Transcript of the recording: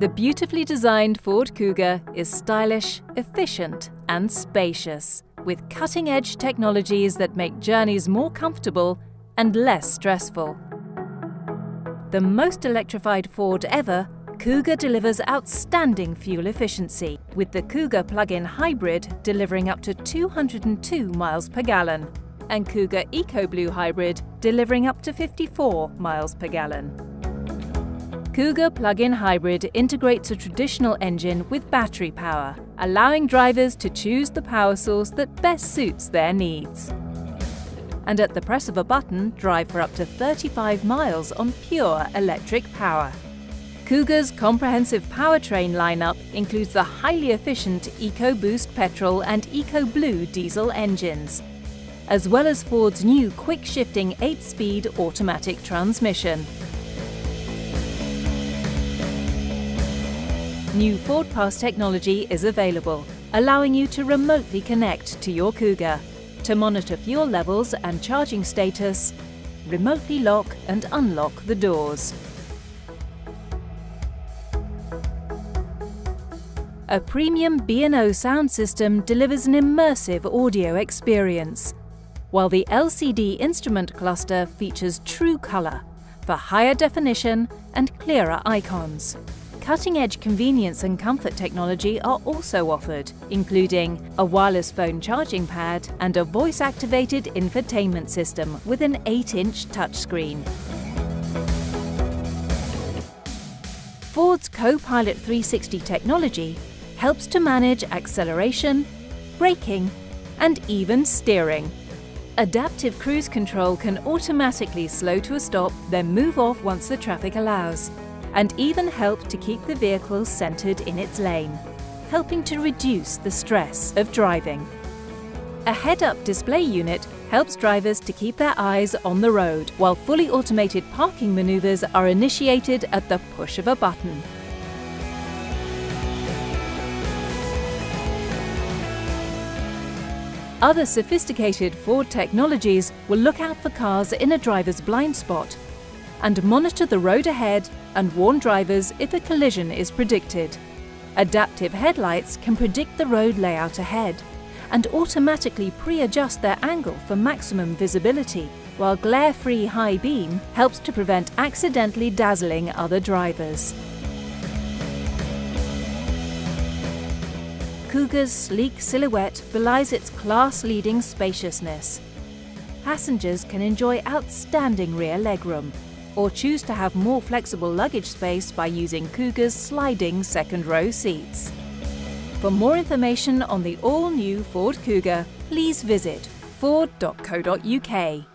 The beautifully designed Ford Kuga is stylish, efficient and spacious, with cutting-edge technologies that make journeys more comfortable and less stressful. The most electrified Ford ever, Kuga delivers outstanding fuel efficiency, with the Kuga plug-in hybrid delivering up to 202 miles per gallon and Kuga EcoBlue hybrid delivering up to 54 miles per gallon. Kuga plug-in hybrid integrates a traditional engine with battery power, allowing drivers to choose the power source that best suits their needs. And at the press of a button, drive for up to 35 miles on pure electric power. Kuga's comprehensive powertrain lineup includes the highly efficient EcoBoost petrol and EcoBlue diesel engines, as well as Ford's new quick-shifting 8-speed automatic transmission. New FordPass technology is available, allowing you to remotely connect to your Kuga, to monitor fuel levels and charging status, remotely lock and unlock the doors. A premium B&O sound system delivers an immersive audio experience, while the LCD instrument cluster features true color for higher definition and clearer icons. Cutting-edge convenience and comfort technology are also offered, including a wireless phone charging pad and a voice-activated infotainment system with an 8-inch touchscreen. Ford's Co-Pilot 360 technology helps to manage acceleration, braking, and even steering. Adaptive cruise control can automatically slow to a stop, then move off once the traffic allows, and even help to keep the vehicle centered in its lane, helping to reduce the stress of driving. A head-up display unit helps drivers to keep their eyes on the road, while fully automated parking maneuvers are initiated at the push of a button. Other sophisticated Ford technologies will look out for cars in a driver's blind spot and monitor the road ahead and warn drivers if a collision is predicted. Adaptive headlights can predict the road layout ahead and automatically pre-adjust their angle for maximum visibility, while glare-free high beam helps to prevent accidentally dazzling other drivers. Kuga's sleek silhouette belies its class-leading spaciousness. Passengers can enjoy outstanding rear legroom, or choose to have more flexible luggage space by using Kuga's sliding second-row seats. For more information on the all-new Ford Kuga, please visit ford.co.uk.